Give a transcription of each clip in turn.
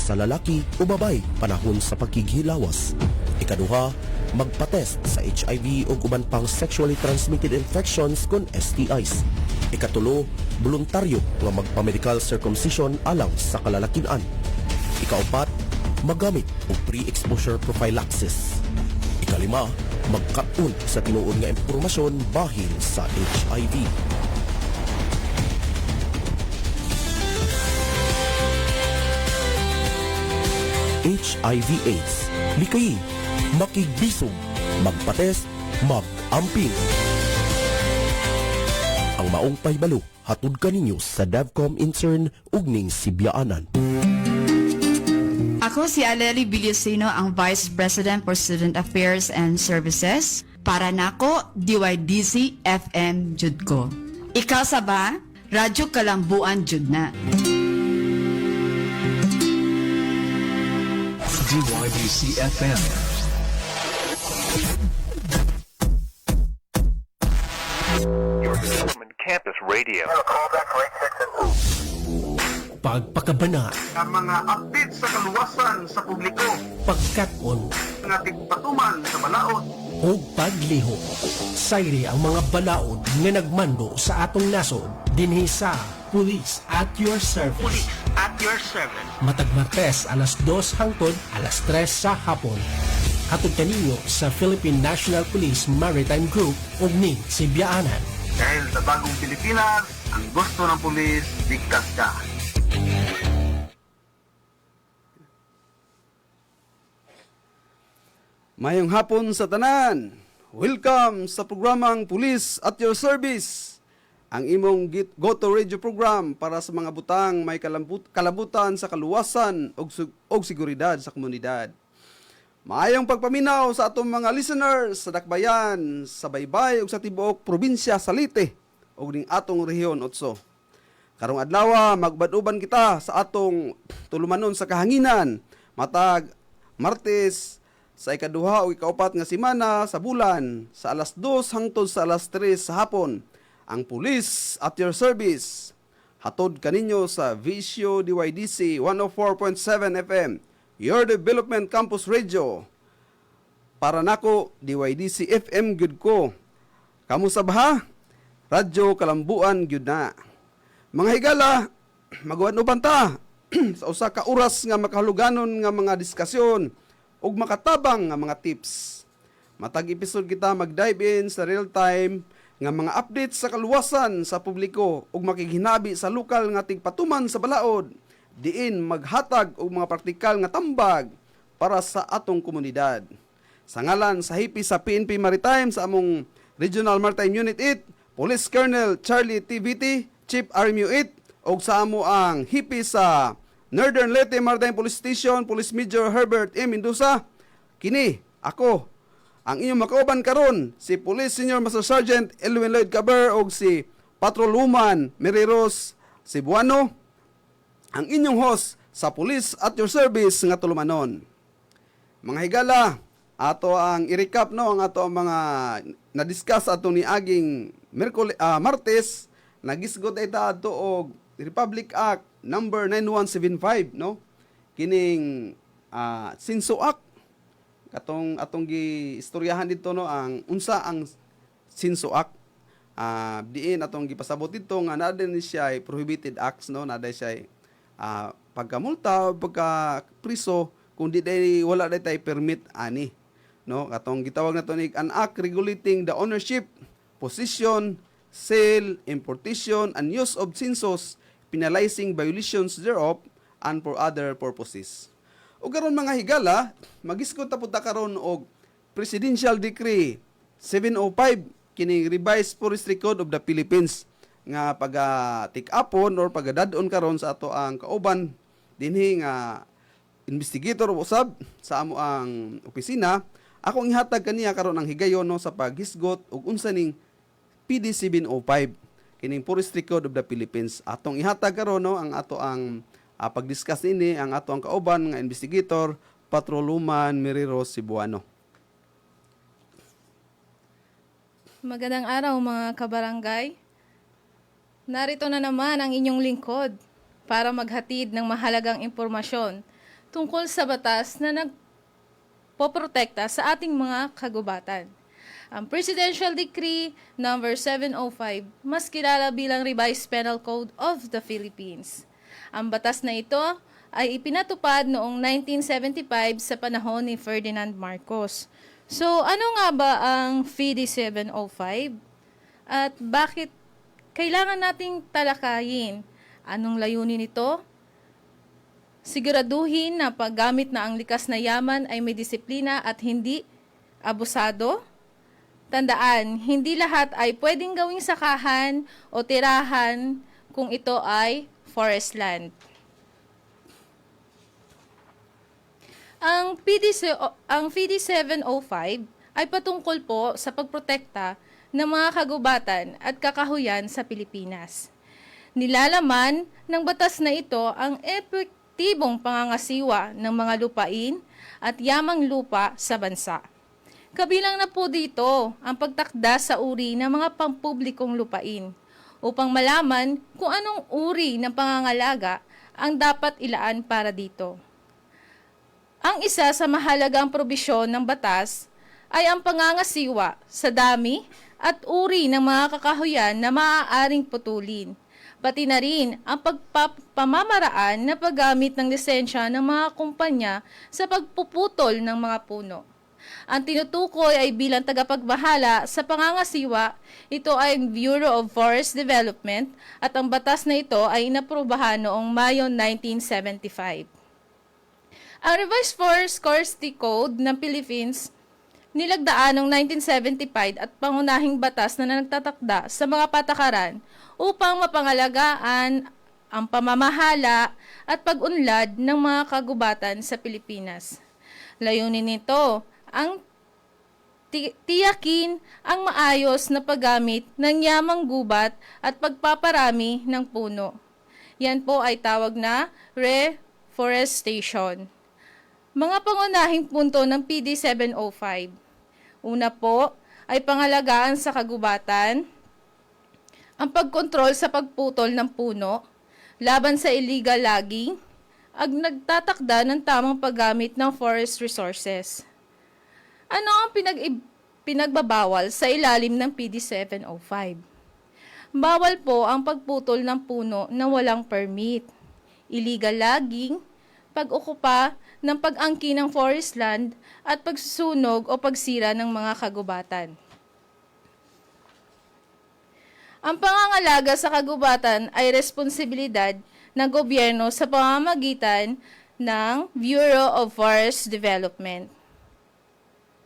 sa lalaki o babay panahon sa pagkighilawas. Ikaduha, magpatest sa HIV o uban pang sexually transmitted infections kon STIs. Ikatulo, voluntaryo nga magpa-medical circumcision alang sa kalalakian. Ikaapat, magamit og pre-exposure prophylaxis. Ikalima, magkaon sa tinuod nga impormasyon bahin sa HIV. HIV/AIDS. Likayi, makigbisog, magpatest, mag-amping. Ang maong pahibalo, hatod kaninyo sa DevCom Intern ugning Sibyaanan. Ako si Aleli Villacino, ang Vice President for Student Affairs and Services. Para nako, DYDC FM jud ko. Ikaw sa ba? Radyo Kalambuan jud na. DYDC FM. Your Development Campus Radio. Pagpakabana, ang mga update sa kaluwasan sa publiko, pagkaton, nga tigpatuman sa balaod, o paglihok. Sayri ang mga balaod nga nagmando sa atong nasod dinhi sa Police at Your Service. Police at your service. Matag Martes, alas 2 hangtod alas 3 sa hapon. Hatod kaninyo sa Philippine National Police Maritime Group ug ning Sibyaanan. Dahil sa bagong Pilipinas, ang gusto ng pulis, ligtas ka. Mayong hapon sa tanan. Welcome sa programang Police at Your Service. Ang imong go-to radio program para sa mga butang may kalabutan sa kaluwasan og seguridad sa komunidad. Maayong pagpaminaw sa atong mga listeners sa Dakbayan, sa Baybay ug sa tibuok probinsya sa Leyte ug ning atong rehiyon 8. Karong adlaw magbad-uban kita sa atong tulumanon sa kahanginan matag Martes sa ikaduha o ikaupat nga semana sa bulan sa alas 2 hangtod sa alas 3 sa hapon. Ang Police at Your Service hatod kaninyo sa Visio DYDC 104.7 FM, Your Development Campus Radio. Para nako DYDC FM gyud ko. Kamusta ba? Radyo Kalambuan gyud na. Mga higala, magwan-uban ta sa usa ka oras nga makahaluganon nga mga diskasyon ug makatabang nga mga tips. Matag episode kita mag-dive in sa real time nga mga updates sa kaluwasan sa publiko ug makighinabi sa lokal nga tigpatuman sa balaod, diin maghatag og mga praktikal nga tambag para sa atong komunidad. Sa ngalan sa hipi sa PNP Maritime sa among Regional Maritime Unit 8, Police Colonel Charlie TVT, Chief RMU 8, ug sa amo ang hipi sa Northern Leyte Maritime Police Station, Police Major Herbert M. Mendoza. Kini, ako, ang inyong makauban karon si Police Senior Master Sergeant Elwin Lloyd Caber o si Patrolwoman Mary Rose Cebuano, ang inyong host sa Police at Your Service nga tulumanon. Mga higala, ato ang i-recap no ang ato ang mga na-discuss ato ni aging Martes, nagisgot ay ta ato og Republic Act number 9175 no. Kining Sinso Act atong giistoryahan dito no ang unsa ang Sinso Act. Diin atong gipasabot dito nga naa din siya ay prohibited acts no, naa siya pagkamulta o pagka-priso kung di day wala day tay permit ani no. Atong gitawag nato ni an act regulating the ownership, possession, sale, importation and use of census, penalizing violations thereof and for other purposes. O karon mga higala, magiskot ta pud ta karon og Presidential Decree 705 kining Revised Forestry Code of the Philippines nga pag-tik-upon or pag-dadon karon sa ato ang kauban dinhi nga investigator usab sa amo ang opisina. Akong ihatag kaniya karon ang higayon no, sa paghisgot og unsa ning PD 705 kining Forestry Code of the Philippines. Atong ihatag karon no, ang ato ang pag-discuss ini ang ato ang kauban nga investigator Patrolwoman Mary Rose Cebuano. Magandang araw mga kabarangay. Narito na naman ang inyong lingkod para maghatid ng mahalagang impormasyon tungkol sa batas na nagpoprotekta sa ating mga kagubatan. Ang Presidential Decree number 705, mas kilala bilang Revised Penal Code of the Philippines. Ang batas na ito ay ipinatupad noong 1975 sa panahon ni Ferdinand Marcos. So, ano nga ba ang FED 705? At bakit kailangan nating talakayin? Anong layunin nito? Siguraduhin na paggamit na ang likas na yaman ay may disiplina at hindi abusado. Tandaan, hindi lahat ay pwedeng gawing sakahan o tirahan kung ito ay forest land. Ang FED 705 ay patungkol po sa pagprotekta ng mga kagubatan at kakahuyan sa Pilipinas. Nilalaman ng batas na ito ang epektibong pangangasiwa ng mga lupain at yamang lupa sa bansa. Kabilang na po dito ang pagtakda sa uri ng mga pampublikong lupain upang malaman kung anong uri ng pangangalaga ang dapat ilaan para dito. Ang isa sa mahalagang probisyon ng batas ay ang pangangasiwa sa dami at uri ng mga kakahuyan na maaaring putulin, pati na rin ang pamamaraan na paggamit ng lisensya ng mga kumpanya sa pagpuputol ng mga puno. Ang tinutukoy ay bilang tagapagbahala sa pangangasiwa, ito ay Bureau of Forest Development at ang batas na ito ay inaprubahan noong Mayo 1975. Ang Revised Forest Code ng Philippines nilagdaan noong 1975 at pangunahing batas na nagtatakda sa mga patakaran upang mapangalagaan ang pamamahala at pag-unlad ng mga kagubatan sa Pilipinas. Layunin nito ang tiyakin ang maayos na paggamit ng yamang gubat at pagpaparami ng puno. Yan po ay tawag na reforestation. Mga pangunahing punto ng PD 705. Una po ay pangalagaan sa kagubatan, ang pagkontrol sa pagputol ng puno, laban sa illegal logging, at nagtatakda ng tamang paggamit ng forest resources. Ano ang pinagbabawal sa ilalim ng PD 705? Bawal po ang pagputol ng puno na walang permit, illegal logging, pag-okupa ng pag-angkin ng forest land at pagsusunog o pagsira ng mga kagubatan. Ang pangangalaga sa kagubatan ay responsibilidad ng gobyerno sa pamamagitan ng Bureau of Forest Development,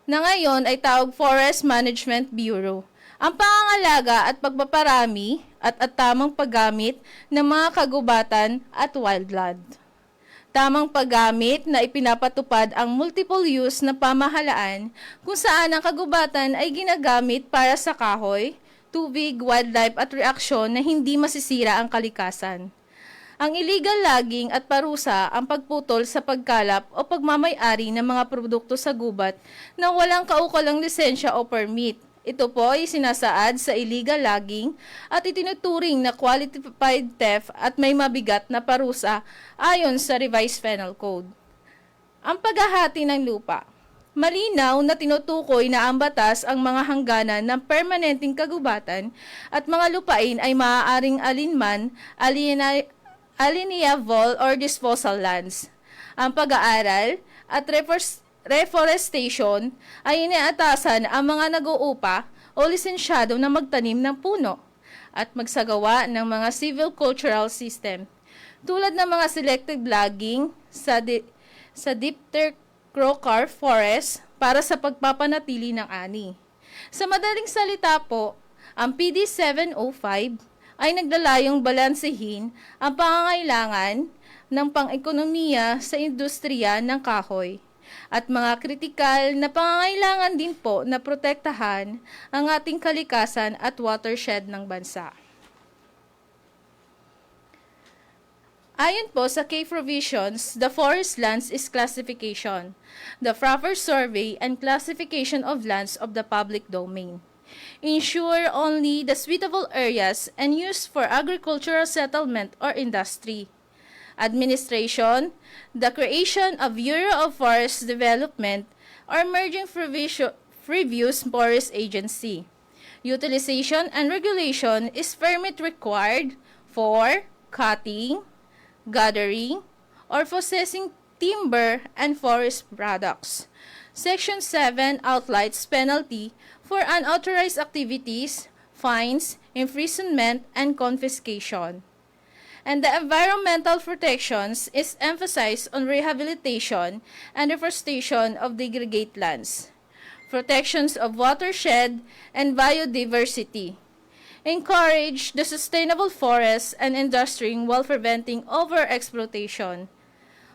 na ngayon ay tawag Forest Management Bureau. Ang pangangalaga at pagpaparami at tamang paggamit ng mga kagubatan at wildland. Tamang paggamit na ipinapatupad ang multiple use na pamahalaan kung saan ang kagubatan ay ginagamit para sa kahoy, tubig, wildlife at reaksyon na hindi masisira ang kalikasan. Ang illegal logging at parusa ang pagputol sa pagkalap o pagmamay-ari ng mga produkto sa gubat na walang kaukulang lisensya o permit. Ito po ay sinasaad sa illegal logging at itinuturing na qualified theft at may mabigat na parusa ayon sa Revised Penal Code. Ang paghahati ng lupa. Malinaw na tinutukoy na ang batas ang mga hangganan ng permanenteng kagubatan at mga lupain ay maaaring alinman, alienable or disposal lands. Ang pag-aaral at reforestation ay inaatasan ang mga nag-uupa o lisensyado na magtanim ng puno at magsagawa ng mga civil cultural system tulad ng mga selective logging sa Diptero Forest para sa pagpapanatili ng ani. Sa madaling salita po, ang PD 705 ay naglalayong balansehin ang pangangailangan ng pang-ekonomiya sa industriya ng kahoy at mga kritikal na pangangailangan din po na protektahan ang ating kalikasan at watershed ng bansa. Ayon po sa key provisions, the forest lands is classification, the proper survey and classification of lands of the public domain. Ensure only the suitable areas and use for agricultural settlement or industry. administration, the creation of Bureau of Forest Development, or merging previous forest agency. Utilization and regulation is permit required for cutting, gathering, or processing timber and forest products. Section 7 outlines penalty for unauthorized activities, fines, imprisonment, and confiscation. And the environmental protections is emphasized on rehabilitation and reforestation of degraded lands, protections of watershed and biodiversity, encourage the sustainable forests and industry while preventing overexploitation.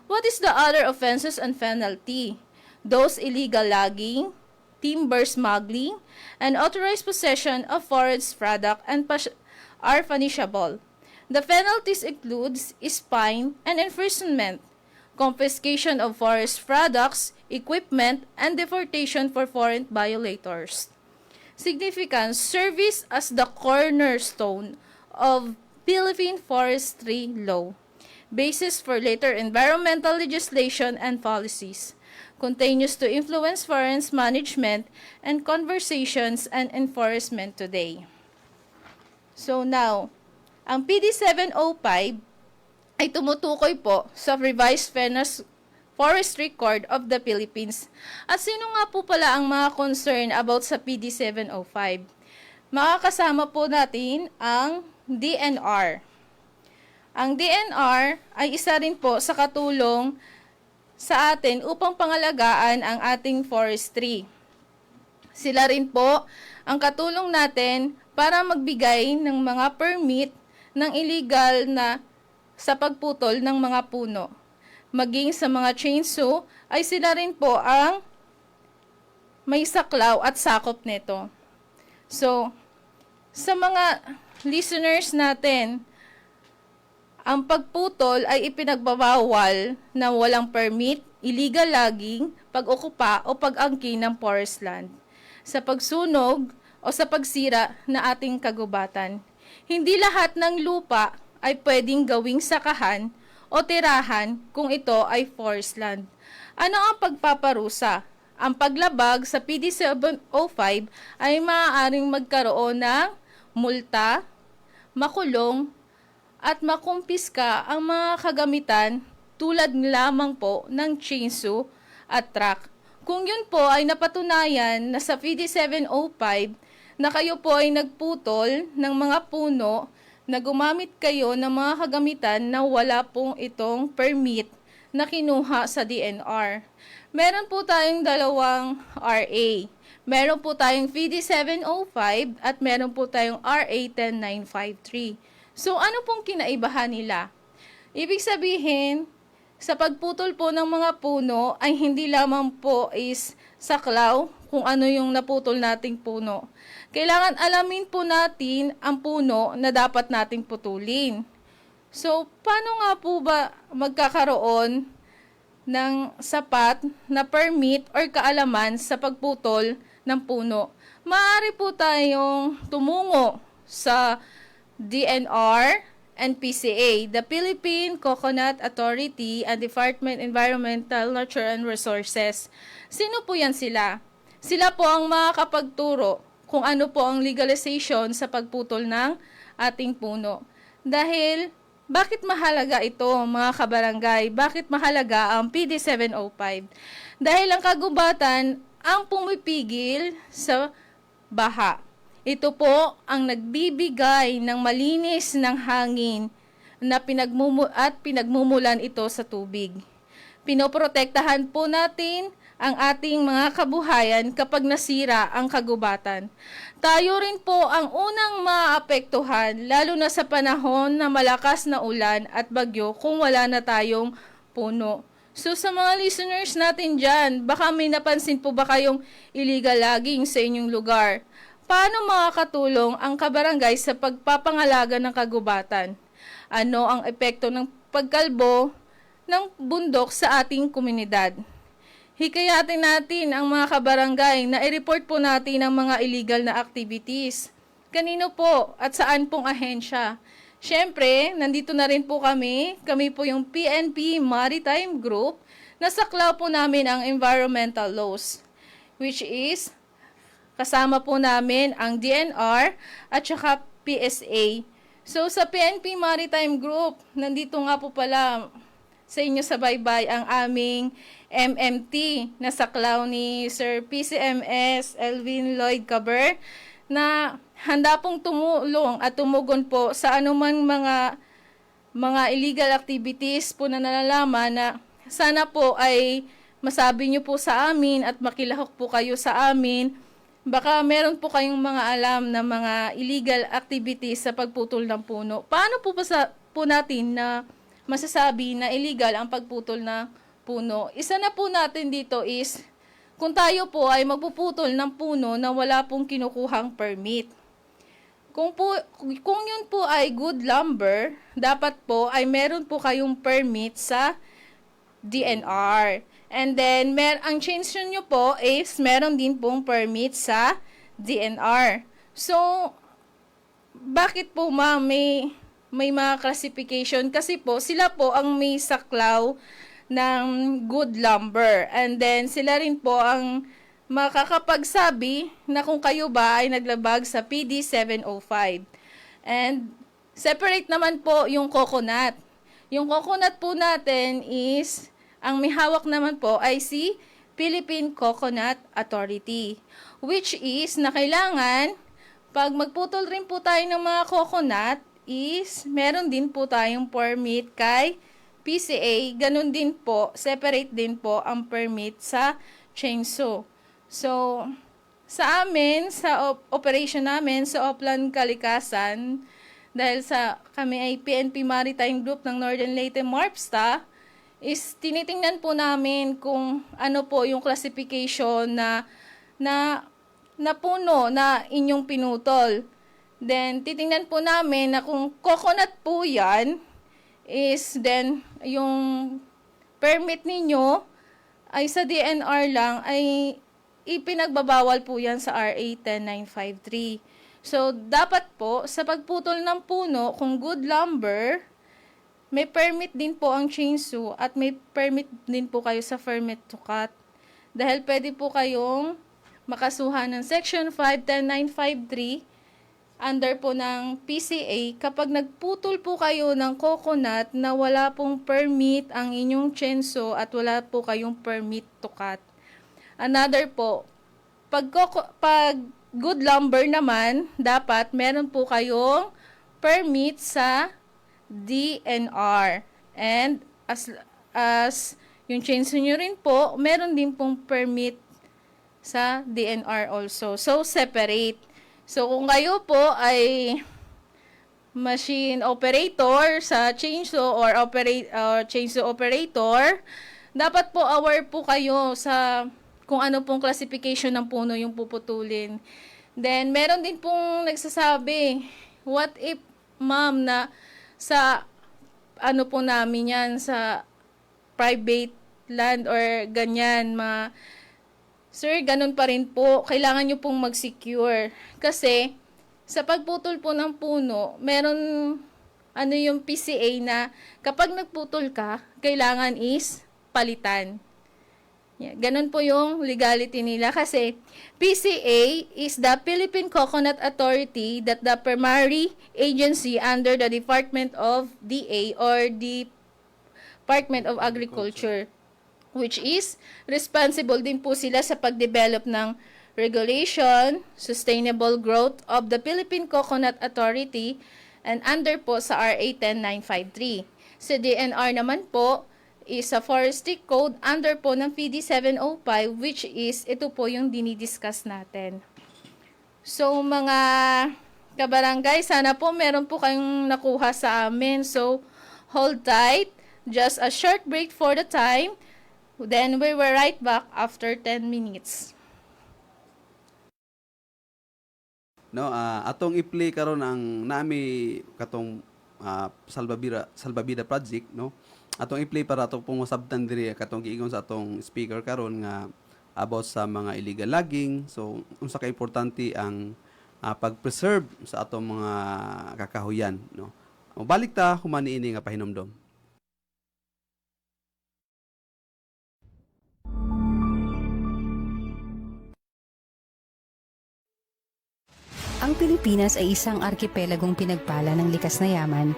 What is the other offenses and penalty? Those illegal logging, timber smuggling, and authorized possession of forest product are punishable. The penalties includes fine and imprisonment, confiscation of forest products, equipment, and deportation for foreign violators. Significance: service as the cornerstone of Philippine forestry law, basis for later environmental legislation and policies, continues to influence forest management and conversations and enforcement today. So now, ang PD 705 ay tumutukoy po sa Revised Forestry Code of the Philippines. At sino nga po pala ang mga concern about sa PD 705? Makakasama po natin ang DNR. Ang DNR ay isa rin po sa katulong sa atin upang pangalagaan ang ating forestry. Sila rin po ang katulong natin para magbigay ng mga permit ng illegal na sa pagputol ng mga puno. Maging sa mga chainsaw ay sila rin po ang may saklaw at sakop nito. So, sa mga listeners natin, ang pagputol ay ipinagbabawal na walang permit, illegal logging, pag-okupa o pag-angkin ng forest land, sa pagsunog o sa pagsira na ating kagubatan. Hindi lahat ng lupa ay pwedeng gawing sakahan o tirahan kung ito ay forest land. Ano ang pagpaparusa? Ang paglabag sa PD 705 ay maaaring magkaroon ng multa, makulong, at makumpiska ang mga kagamitan tulad lamang po ng chainsaw at truck. Kung yun po ay napatunayan na sa PD 705 na kayo po ay nagputol ng mga puno na gumamit kayo ng mga kagamitan na wala pong itong permit na kinuha sa DNR. Meron po tayong dalawang RA. Meron po tayong PD 705 at meron po tayong RA 10953. So, ano pong kinaibahan nila? Ibig sabihin, sa pagputol po ng mga puno ay hindi lamang po is saklaw kung ano yung naputol nating puno. Kailangan alamin po natin ang puno na dapat nating putulin. So, paano nga po ba magkakaroon ng sapat na permit or kaalaman sa pagputol ng puno? Maaari po tayong tumungo sa DNR and PCA, the Philippine Coconut Authority and Department of Environmental, Nature and Resources. Sino po yan sila? Sila po ang makakapagturo kung ano po ang legalization sa pagputol ng ating puno. Dahil, bakit mahalaga ito mga kabarangay? Bakit mahalaga ang PD 705? Dahil ang kagubatan ang pumipigil sa baha. Ito po ang nagbibigay ng malinis ng hangin na pinagmumulan ito sa tubig. Pinoprotektahan po natin ang ating mga kabuhayan kapag nasira ang kagubatan. Tayo rin po ang unang maapektuhan lalo na sa panahon na malakas na ulan at bagyo kung wala na tayong puno. So sa mga listeners natin dyan, baka may napansin po ba kayong illegal logging sa inyong lugar? Paano makakatulong ang kabarangay sa pagpapangalaga ng kagubatan? Ano ang epekto ng pagkalbo ng bundok sa ating komunidad? Hikayatin natin ang mga kabarangay na i-report po natin ang mga illegal na activities. Kanino po at saan pong ahensya? Siyempre, nandito na rin po kami. Kami po yung PNP Maritime Group. Nasaklaw po namin ang environmental laws, which is kasama po namin ang DNR at saka PSA. So sa PNP Maritime Group, nandito nga po pala sa inyo sa baybay ang aming MMT na saklaw ni Sir PCMS Elvin Lloyd Caber na handa pong tumulong at tumugon po sa anumang mga illegal activities po na nalalaman na sana po ay masabi nyo po sa amin at makilahok po kayo sa amin. Baka meron po kayong mga alam na mga illegal activities sa pagputol ng puno. Paano po po natin na masasabi na illegal ang pagputol ng puno? Isa na po natin dito is kung tayo po ay magpuputol ng puno na wala pong kinukuhang permit. Kung yun po ay good lumber, dapat po ay meron po kayong permit sa DNR. And then, ang change nyo po is meron din pong permit sa DNR. So, bakit po ma'am may mga classification? Kasi po, sila po ang may saklaw ng good lumber. And then, sila rin po ang makakapagsabi na kung kayo ba ay naglabag sa PD 705. And, separate naman po yung coconut. Yung coconut po natin is ang may hawak naman po ay si Philippine Coconut Authority, which is na kailangan pag magputol rin po tayo ng mga coconut is meron din po tayong permit kay PCA, ganun din po, separate din po ang permit sa chainsaw. So, sa amin, sa operation namin sa Oplan Kalikasan, dahil kami ay PNP Maritime Group ng Northern Leyte MARPSTA, is tinitingnan po namin kung ano po yung classification na puno na inyong pinutol. Then, titingnan po namin na kung coconut po yan, is then yung permit ninyo ay sa DNR lang ay ipinagbabawal po yan sa RA 10953. So, dapat po sa pagputol ng puno, kung good lumber, may permit din po ang chainsaw at may permit din po kayo sa permit to cut. Dahil pwede po kayong makasuhan ng Section 510953 under po ng PCA kapag nagputol po kayo ng coconut na wala pong permit ang inyong chainsaw at wala po kayong permit to cut. Another po, pag good lumber naman, dapat meron po kayong permit sa DNR. And as yung chainsaw nyo rin po, meron din pong permit sa DNR also. So, separate. So, kung kayo po ay machine operator sa chainsaw or chainsaw operator, dapat po aware po kayo sa kung ano pong classification ng puno yung puputulin. Then, meron din pong nagsasabi, what if, ma'am, na sa ano po namin yan, sa private land or ganyan, sir, ganun pa rin po, kailangan nyo pong mag-secure. Kasi, sa pagputol po ng puno, meron yung PCA na kapag nagputol ka, kailangan is palitan. Yeah, ganun po yung legality nila kasi PCA is the Philippine Coconut Authority that the primary agency under the Department of DA or Department of Agriculture, which is responsible din po sila sa pag-develop ng regulation, sustainable growth of the Philippine Coconut Authority and under po sa RA 10953. Sa DNR naman po is a forestry code under po ng PD 705, which is ito po yung dinidiscuss natin. So mga kabarangay, sana po meron po kayong nakuha sa amin. So hold tight, just a short break for the time, then we will right back after 10 minutes. No, atong i-play karon ang nami katong Salbabida project, no? Atong i-play para ato pong masabtan diri katong giingon sa atong speaker karon nga about sa mga illegal logging. So unsa ka importante ang pag-preserve sa atong mga kakahuyan, no? O balik ta humani ini nga pahinomdom. Ang Pilipinas ay isang arkipelagong pinagpala ng likas na yaman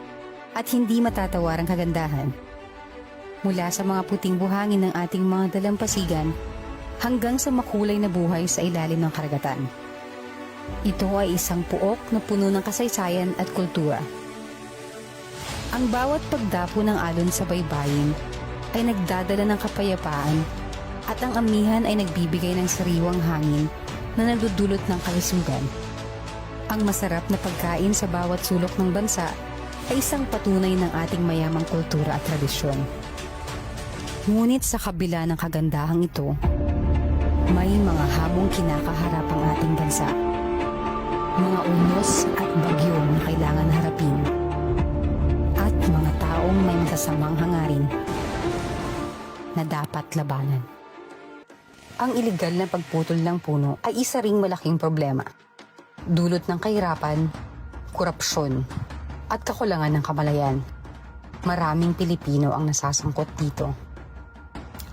at hindi matatawarang kagandahan. Mula sa mga puting buhangin ng ating mga dalampasigan hanggang sa makulay na buhay sa ilalim ng karagatan. Ito ay isang puok na puno ng kasaysayan at kultura. Ang bawat pagdapo ng alon sa baybayin ay nagdadala ng kapayapaan at ang amihan ay nagbibigay ng sariwang hangin na nagdudulot ng kalusugan. Ang masarap na pagkain sa bawat sulok ng bansa ay isang patunay ng ating mayamang kultura at tradisyon. Ngunit sa kabila ng kagandahang ito, may mga hamong kinakaharap ang ating bansa. Mga unos at bagyo na kailangan harapin. At mga taong may masasamang hangarin na dapat labanan. Ang iligal na pagputol ng puno ay isa ring malaking problema. Dulot ng kahirapan, korupsyon, at kakulangan ng kamalayan. Maraming Pilipino ang nasasangkot dito.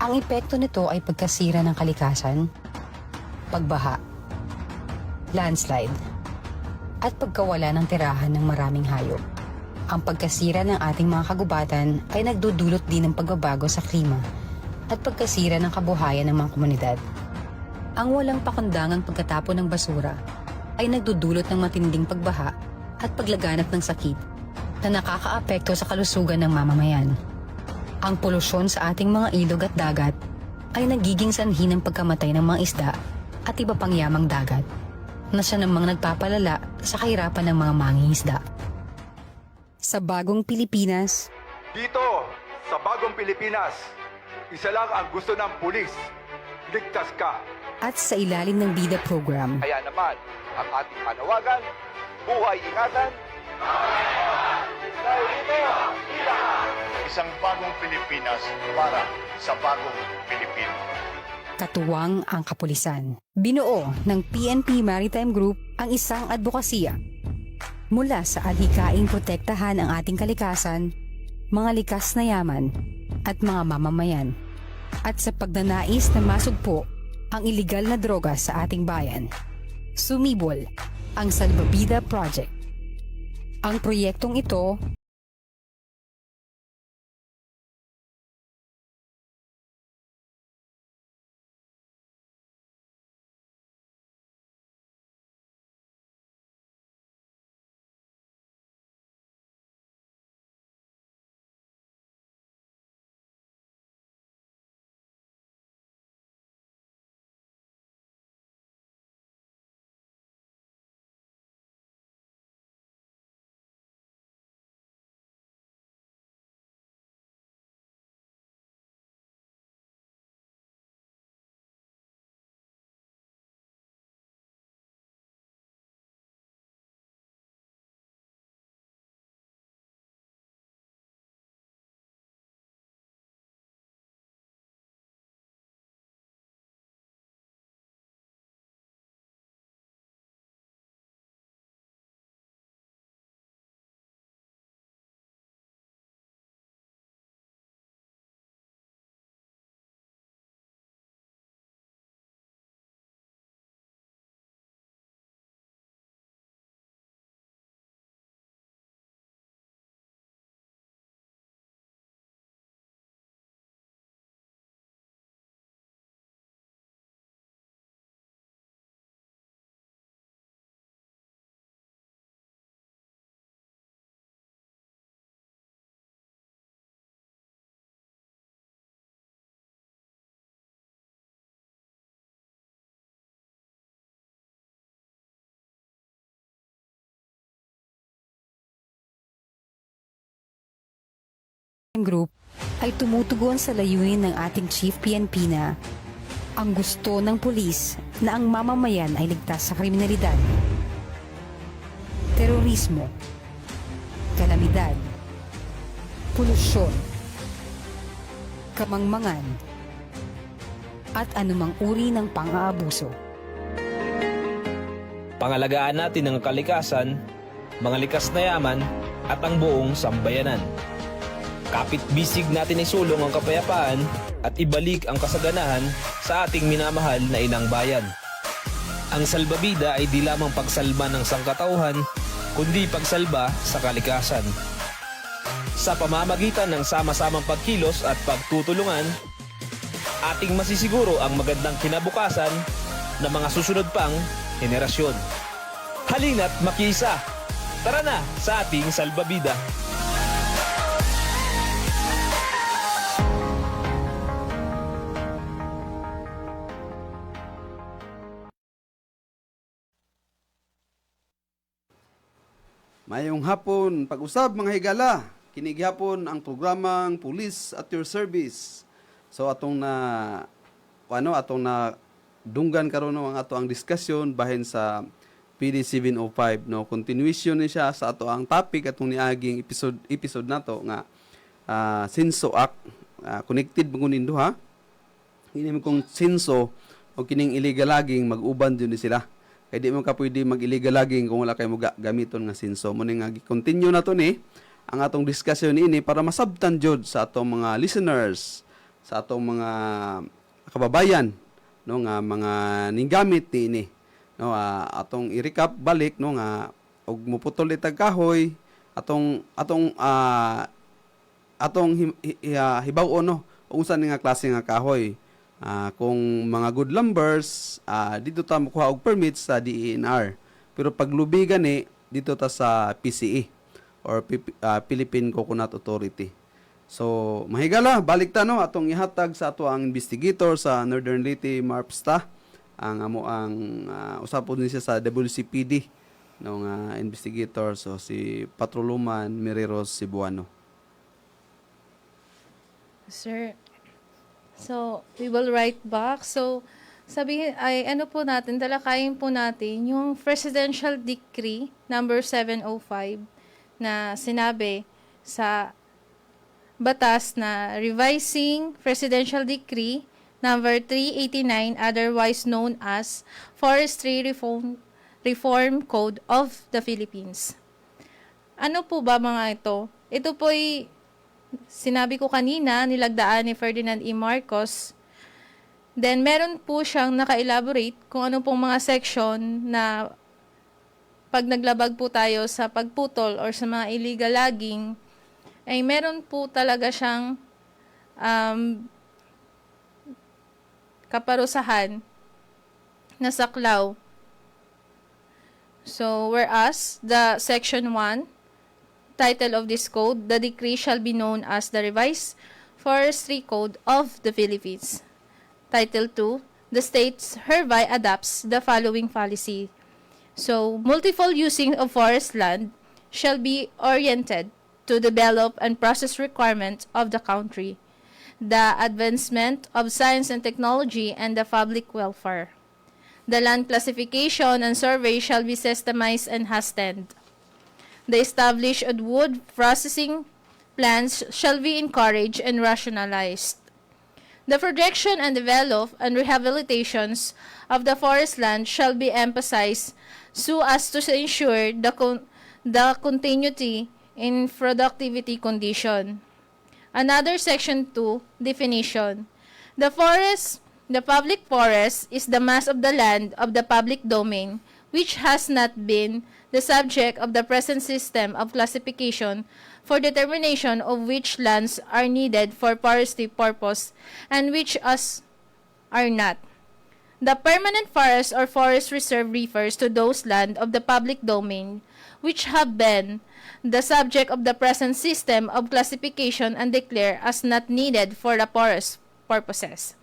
Ang epekto nito ay pagkasira ng kalikasan, pagbaha, landslide, at pagkawala ng tirahan ng maraming hayop. Ang pagkasira ng ating mga kagubatan ay nagdudulot din ng pagbabago sa klima at pagkasira ng kabuhayan ng mga komunidad. Ang walang pakundangang pagkatapon ng basura ay nagdudulot ng matinding pagbaha at paglaganap ng sakit na nakakaapekto sa kalusugan ng mamamayan. Ang polusyon sa ating mga ilog at dagat ay nagiging sanhi ng pagkamatay ng mga isda at iba pang yamang dagat na siya namang nagpapalala sa kahirapan ng mga mangingisda. Sa bagong Pilipinas, dito sa bagong Pilipinas, isa lang ang gusto ng pulis, ligtas ka. at sa ilalim ng BIDA program, Kaya naman, ang ating panawagan, buhay ingatan, isang bagong Pilipinas para sa bagong Pilipino. katuwang ang kapulisan. Binuo ng PNP Maritime Group ang isang advokasya mula sa adhikaing protektahan ang ating kalikasan, mga likas na yaman at mga mamamayan, at sa pagnanais na masugpo ang iligal na droga sa ating bayan. Sumibol ang Salbabida Project. Ang proyektong ito Group ay tumutugon sa layunin ng ating Chief PNP na ang gusto ng pulis na ang mamamayan ay ligtas sa kriminalidad, terorismo, kalamidad, polusyon, kamangmangan, at anumang uri ng pang-aabuso. Pangalagaan natin ang kalikasan, mga likas na yaman, at ang buong sambayanan. Kapit-bisig natin isulong ang kapayapaan at ibalik ang kasaganahan sa ating minamahal na inang bayan. Ang salbabida ay di lamang pagsalba ng sangkatauhan, kundi pagsalba sa kalikasan. Sa pamamagitan ng sama-samang pagkilos at pagtutulungan, ating masisiguro ang magandang kinabukasan ng mga susunod pang henerasyon. Halina't makiisa! Tara na sa ating salbabida! Mayong hapon, pag-usab mga higala, kinig hapon ang programang Police at Your Service. So atong na dunggan karon ang ato ang diskusyon bahin sa PD 705 no, continuation ni siya sa ato ang topic atong niaging episode nato nga Sinso Act, connected mangunin duha. Ini mo kung sinso o kining illegal logging mag-uban din sila. Kaya di mo ka pwede mag-illegal logging kung wala kayo mo gamiton nga sinso. Muna nga, continue na to ni ang atong discussion ini para masabtan jud sa atong mga listeners, sa atong mga kababayan, no, nga mga ninggamit ni no, atong i-recap balik no nga og muputol itag kahoy atong hibaw-on no unsa ni nga klase nga kahoy. Kung mga good lumbers, dito ta makuha og permit sa DENR. Pero pag lubi gani, dito ta sa PCE or Philippine Coconut Authority. So, mahigala, balik ta no atong ihatag sa ato ang investigator sa Northern Leyte MARPSTA. Ang usapon ni siya sa WCPD ng investigator, so si Patroluman Mireros Cebuano. Sir, so, we will write back. So, sabihin, talakayin po natin yung Presidential Decree number 705 na sinabi sa batas na revising Presidential Decree number 389, otherwise known as Forestry Reform Code of the Philippines. Ano po ba mga ito? Ito po'y sinabi ko kanina, nilagdaan ni Ferdinand E. Marcos. Then, meron po siyang naka-elaborate kung ano pong mga section na pag naglabag po tayo sa pagputol or sa mga illegal logging, ay meron po talaga siyang kaparusahan na saklaw. So, whereas the Section 1, title of this code, the decree shall be known as the Revised Forestry Code of the Philippines. Title 2, the states hereby adopts the following policy. So, multiple using of forest land shall be oriented to develop and process requirements of the country, the advancement of science and technology, and the public welfare. The land classification and survey shall be systemized and hastened. The established wood processing plants shall be encouraged and rationalized. The protection and development and rehabilitations of the forest land shall be emphasized so as to ensure the continuity in productivity condition. Another Section 2, definition. The public forest is the mass of the land of the public domain which has not been the subject of the present system of classification for determination of which lands are needed for forestry purpose and which are not. The permanent forest or forest reserve refers to those land of the public domain which have been the subject of the present system of classification and declared as not needed for the forest purposes.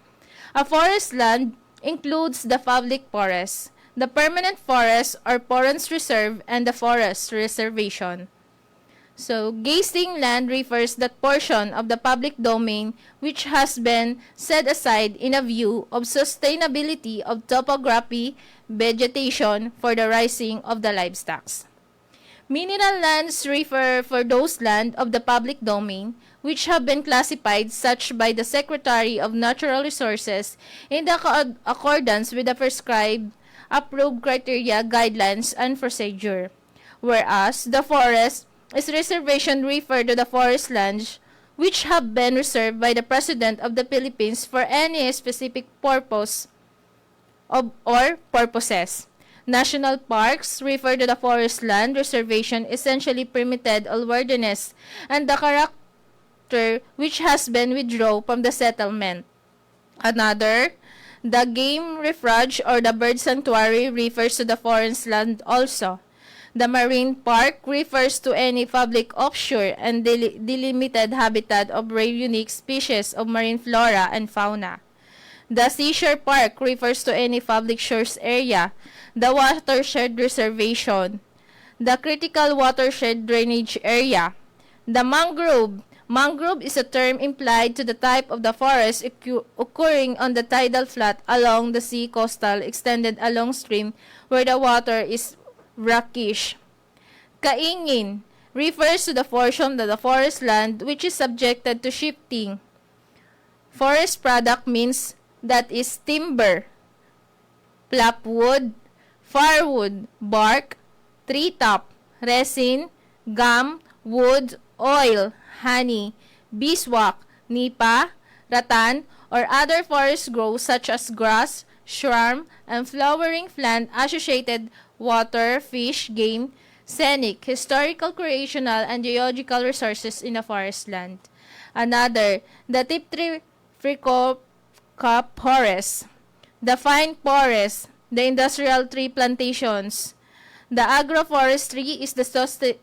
A forest land includes the public forest, the permanent forest or forest reserve, and the forest reservation. So, grazing land refers that portion of the public domain which has been set aside in a view of sustainability of topography, vegetation for the raising of the livestock. Mineral lands refer for those land of the public domain which have been classified such by the Secretary of Natural Resources in the accordance with the prescribed approved criteria, guidelines, and procedure. Whereas the forest is reservation refer to the forest lands which have been reserved by the President of the Philippines for any specific purpose or purposes. National parks refer to the forest land reservation essentially permitted all wilderness and the character which has been withdrawn from the settlement. Another, the game refuge or the bird sanctuary refers to the forest land also. The marine park refers to any public offshore and delimited habitat of rare unique species of marine flora and fauna. The seashore park refers to any public shores area. The watershed reservation. The critical watershed drainage area. The mangrove. Mangrove is a term implied to the type of the forest occurring on the tidal flat along the sea coastal extended along stream where the water is brackish. Kaingin refers to the portion of the forest land which is subjected to shifting. Forest product means that is timber, pulpwood, firewood, bark, treetop, resin, gum, wood, oil, honey, beeswax, nipa, rattan, or other forest growths such as grass, shrub, and flowering plant associated water, fish, game, scenic, historical, recreational, and geological resources in the forest land. Another, the Tiptree-Freckop forest, the fine forest, the industrial tree plantations. The agroforestry is the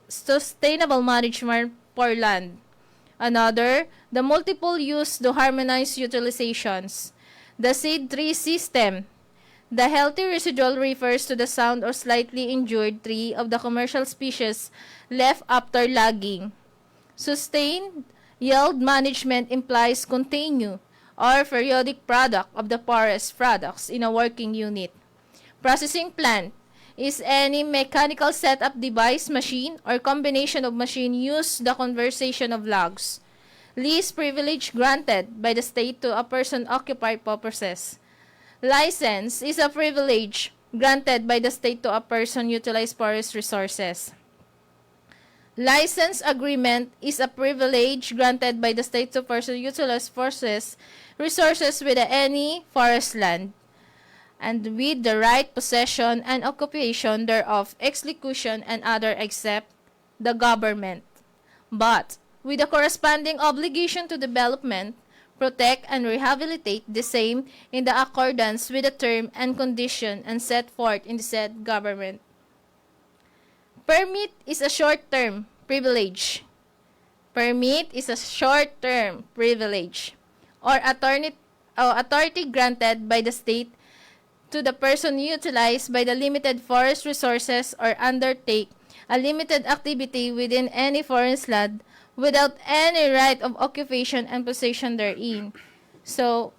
sustainable management for land. Another, the multiple use to harmonize utilizations. The seed tree system. The healthy residual refers to the sound or slightly injured tree of the commercial species left after logging. Sustained yield management implies continue or periodic product of the forest products in a working unit. Processing plant is any mechanical setup device, machine, or combination of machine used the conversion of logs. Lease privilege granted by the state to a person occupied purposes. License is a privilege granted by the state to a person utilize forest resources. License agreement is a privilege granted by the state to person utilize forest resources with any forest land, and with the right possession and occupation thereof, execution and other except the government, but with a corresponding obligation to development, protect and rehabilitate the same in the accordance with the term and condition and set forth in the said government. Permit is a short-term privilege. Permit is a short-term privilege or authority granted by the state to the person utilized by the limited forest resources or undertake a limited activity within any forest land without any right of occupation and possession therein. So,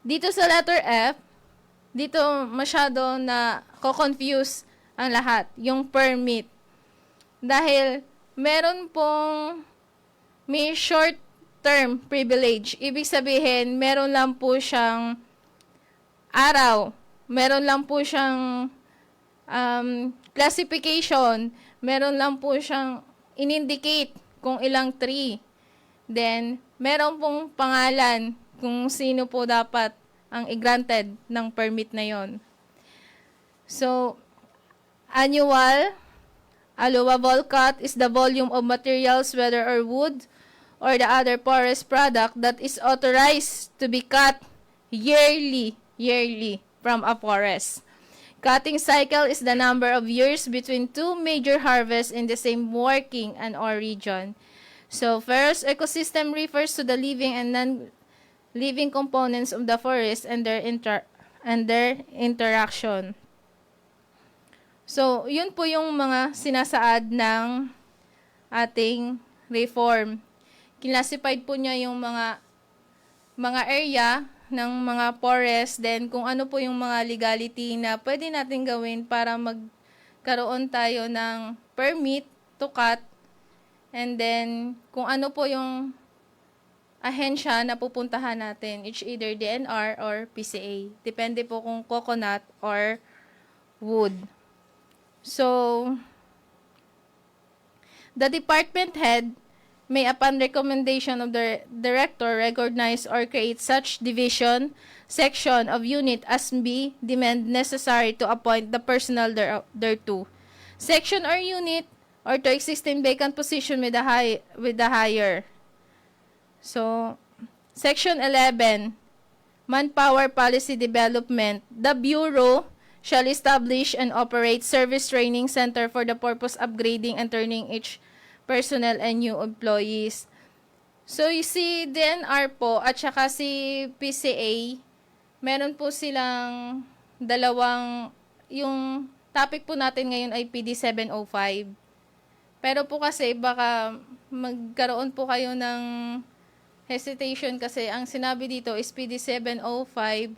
dito sa letter F, dito masyado na ko-confuse ang lahat, yung permit. Dahil meron pong may short-term privilege. Ibig sabihin, meron lang po siyang araw, meron lang po siyang classification, meron lang po siyang in-indicate kung ilang tree. Then, meron pong pangalan kung sino po dapat ang i-granted ng permit na yon. So, annual, allowable cut is the volume of materials, whether or wood, or the other forest product that is authorized to be cut yearly from a forest. Cutting cycle is the number of years between two major harvests in the same working and or region. So, first, ecosystem refers to the living and non-living components of the forest and their interaction. So, yun po yung mga sinasaad ng ating reform. Kinlasified po niya yung mga area ng mga forest, then kung ano po yung mga legality na pwede natin gawin para magkaroon tayo ng permit to cut, and then kung ano po yung ahensya na pupuntahan natin, it's either DNR or PCA. Depende po kung coconut or wood. So, The department head may, upon recommendation of the director, recognize or create such division, section of unit as be deemed necessary to appoint the personnel thereto. Section or unit or to existing vacant position with the hire. So, Section 11, Manpower Policy Development. The Bureau shall establish and operate service training center for the purpose of upgrading and turning each personnel and new employees. So, you see, DNR po at saka si PCA, meron po silang dalawang, yung topic po natin ngayon ay PD 705. Pero po kasi baka magkaroon po kayo ng hesitation kasi ang sinabi dito is PD 705,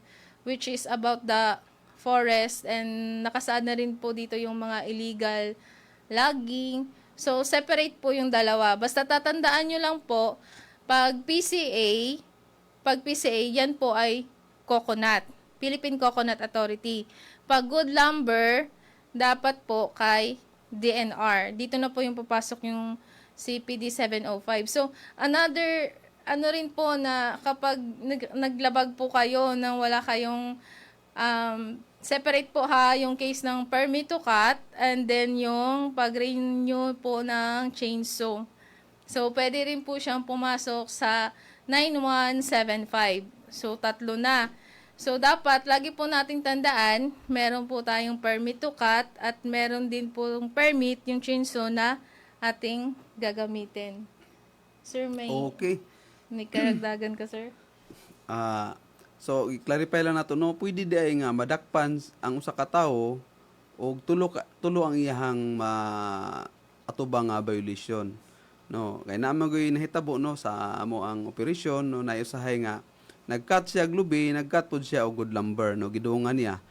which is about the forest, and nakasaad na rin po dito yung mga illegal logging. So, separate po yung dalawa. Basta tatandaan nyo lang po, pag PCA, yan po ay coconut. Philippine Coconut Authority. Pag good lumber, dapat po kay DNR. Dito na po yung papasok yung CPD 705. So, another, rin po na kapag naglabag po kayo nang wala kayong separate po ha, yung case ng permit to cut and then yung pag-renew po ng chainsaw. So, pwede rin po siyang pumasok sa 9175. So, 3 na. So, dapat lagi po nating tandaan, meron po tayong permit to cut at meron din po yung permit, yung chainsaw na ating gagamitin. Sir, may karagdagan ka, sir? So, i-clarify lang nato no, pwede di ay nga madakpan ang usa ka tawo og tulo ang iyahang atubang violation. No, kay naman gyud nahitabo no sa amo ang operasyon no naiusahay nga nag-cut siya glubi, nag-cut pod siya og good lumber no gidungan niya.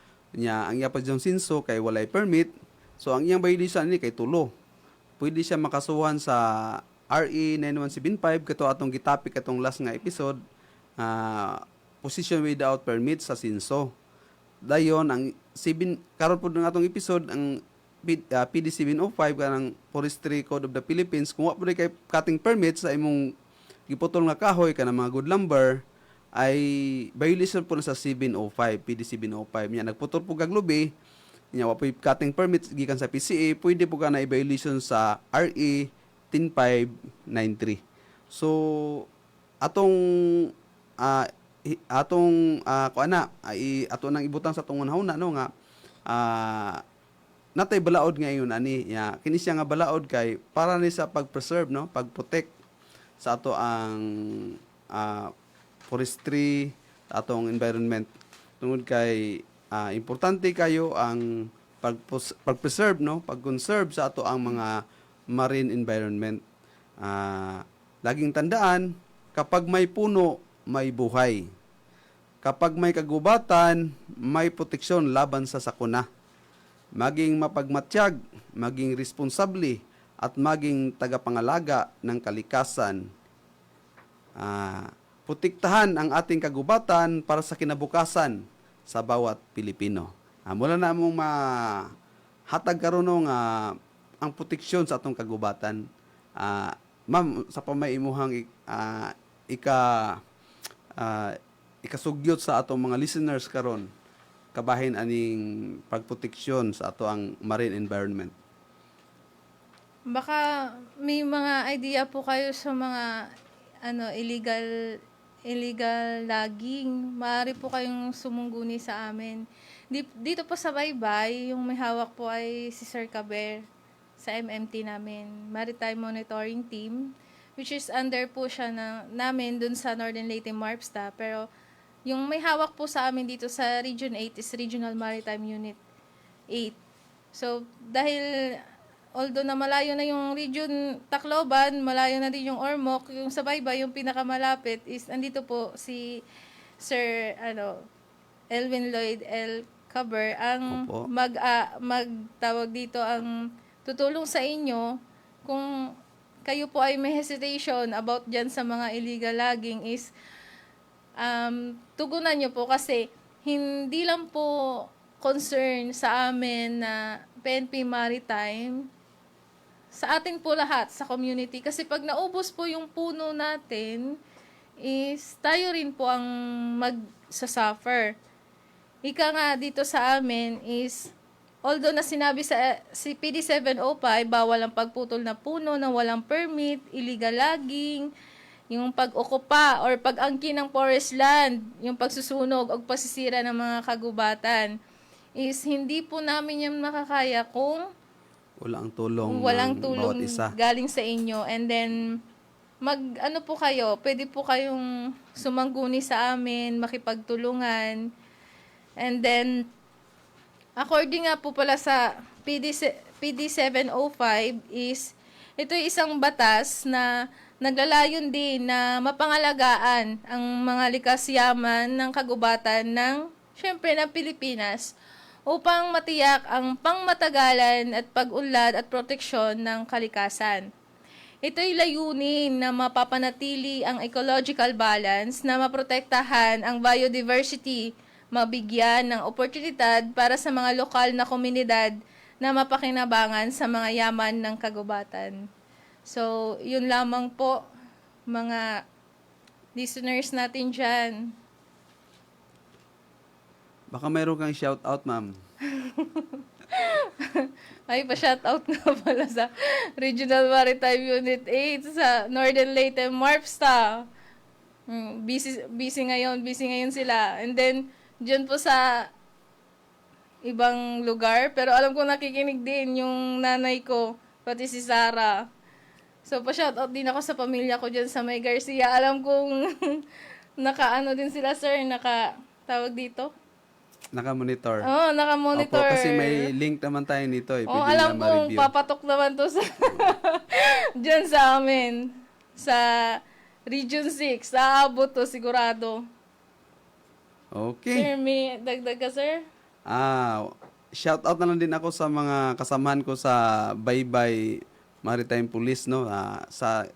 Ang iya pa jung sinso kay walay permit. So ang iyang violation ni kay tulo. Pwede siya makasuhan sa RE 9175 kato atong gitapik atong last nga episode. Position without permit sa sinso. Dayon ang karon pod ng atong episode ang PD 705 kanang Forestry Code of the Philippines kung wa pod kay cutting permit sa imong giputol nga kahoy kanang mga good lumber ay violation po na sa 705, PD 705. Nya nagputol po kag lubi, nya wa po cutting permit gikan sa PCA, pwede po ka na i-violation sa RE 10593. So atong ato nang ibutang sa tong hunahuna no nga natay balaod ngayon ani ya kini siya nga balaod kay para ni sa pag-preserve no pag-protect sa ato ang forestry atong environment tungod kay importante kayo ang pag-preserve no pag-conserve sa ato ang mga marine environment. Laging tandaan kapag may puno may buhay. Kapag may kagubatan, may proteksyon laban sa sakuna. Maging mapagmatsyag, maging responsable, at maging tagapangalaga ng kalikasan. Protektahan ang ating kagubatan para sa kinabukasan sa bawat Pilipino. Mula na mong mahatag karon ang proteksyon sa atong kagubatan. Ma'am, sa pamaimuhang ikasugyot sa atong mga listeners karon kabahin aning pagproteksyon sa ato ang marine environment. Baka may mga idea po kayo sa mga illegal logging. Maaari po kayong sumungguni sa amin. Dito po sa Baybay, yung may hawak po ay si Sir Caber sa MMT namin, Maritime Monitoring Team, which is under po siya namin dun sa Northern Leyte MARPSTA. Pero yung may hawak po sa amin dito sa Region 8 is Regional Maritime Unit 8. So, dahil although na malayo na yung Region Tacloban, malayo na din yung Ormoc, yung sa Baybay, yung pinakamalapit is andito po si Sir Elvin Lloyd L. Caber ang magtawag dito ang tutulong sa inyo kung kayo po ay may hesitation about dyan sa mga illegal logging is tugunan nyo po kasi hindi lang po concern sa amin na PNP Maritime sa atin po lahat, sa community. Kasi pag naubos po yung puno natin, is tayo rin po ang magsasuffer. Ika nga dito sa amin is, although na sinabi sa si PD 705, bawal ang pagputol na puno na walang permit, illegal logging, yung pag-okupa or pag-angkin ng forest land, yung pagsusunog o pasisira ng mga kagubatan, is hindi po namin yan makakaya kung Walang tulong walang ng tulong bawat isa. galing sa inyo. And then, ano po kayo, pwede po kayong sumangguni sa amin, makipagtulungan. And then, according nga po pala sa PD 705 is, ito ay isang batas na naglalayon din na mapangalagaan ang mga likas yaman ng kagubatan ng, syempre, ng Pilipinas upang matiyak ang pangmatagalan at pag-unlad at proteksyon ng kalikasan. Ito'y layunin na mapapanatili ang ecological balance, na maprotektahan ang biodiversity, mabigyan ng oportunidad para sa mga lokal na komunidad na mapakinabangan sa mga yaman ng kagubatan. So, yun lamang po, mga listeners natin dyan. Baka mayroon kang shout out, ma'am. Ay, pa-shoutout nga pala sa Regional Maritime Unit 8 sa Northern Leyte MARPSTA. Busy ngayon sila. And then, dyan po sa ibang lugar. Pero alam ko nakikinig din yung nanay ko, pati si Sarah. So, pa-shoutout din ako sa pamilya ko dyan sa May Garcia. Alam kong naka-ano din sila, sir, tawag dito? Naka-monitor. Oo, naka-monitor. Opo, kasi may link naman tayo nito. Pwede alam na kong ma-review. papatok naman to sa dyan sa amin. Sa Region 6. Aabot to, sigurado. Okay. Sir, may dagdag ka, sir? Shout out na lang din ako sa mga kasamahan ko sa Baybay Maritime Police, no? Sa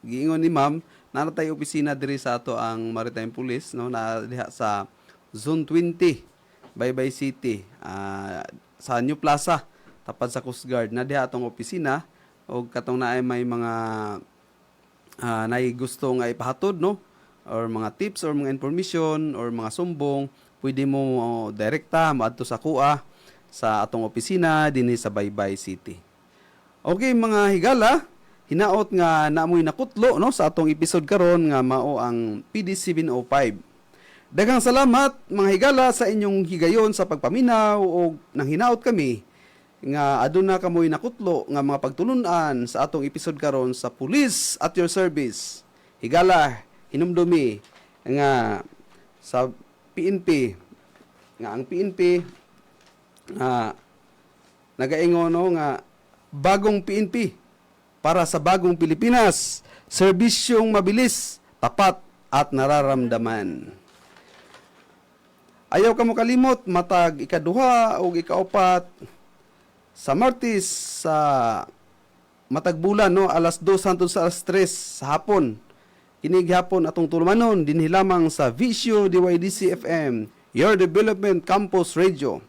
giingon ni ma'am, naratay opisina diri sa ato ang Maritime Police, no? Na diha sa Zone 20, Baybay City, sa New Plaza, tapat sa Coast Guard. Na diha atong opisina o katong naay may mga naay gusto nga ipahatod, no? Or mga tips or mga information or mga sumbong, pwede mo direkta maadto sa kuha sa atong opisina dinhi sa Baybay City. Okay, mga higala, hinaot nga naamoy nakutlo, no, sa atong episode karon nga mao ang PD 705. Daghang salamat mga higala sa inyong higayon sa pagpaminaw o nang hinaot kami nga aduna kamoy nakutlo nga mga pagtulunan sa atong episode karon sa Police at Your Service. Higala, hinumdumi nga sa PNP nga ang PNP nagaingon, no, nga bagong PNP para sa bagong Pilipinas, serbisyong mabilis, tapat at nararamdaman. Ayaw ka mo kalimot, matag ikaduha o ikaupat sa Martes sa matag bulan, no, alas 2 hangtod sa alas 3 sa hapon. Kinig hapon atong tulumanon dinhi lamang sa Visio DYDC FM, Your Development Campus Radio.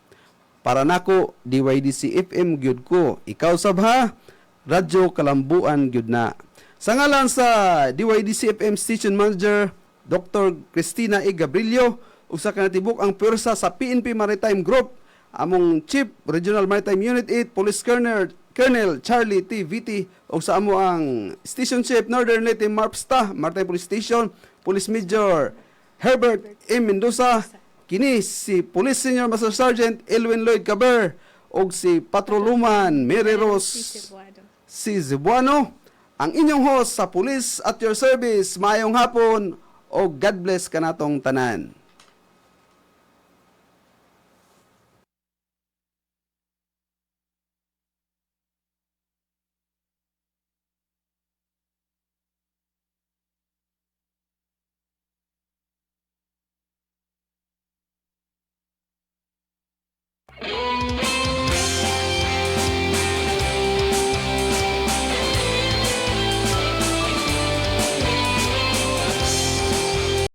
Para nako DYDC FM gyud ko, ikaw sabha Radyo Kalambuan gyud na. Sa ngalan sa DYDC FM Station Manager Dr. Cristina E. Gabrilio, usa ka natibok ang pwersa sa PNP Maritime Group, among Chief Regional Maritime Unit 8 Police Colonel Charlie T. Viti, o sa amo ang Station Chief Northern Leyte MARPSTA Maritime Police Station Police Major Herbert M. Mendoza, kini si Police Senior Master Sergeant Elwin Lloyd Caber, o si Patroluman Mary Rose C. Zebuano, ang inyong host sa Police at Your Service. Mayong hapon o God bless kanatong tanan.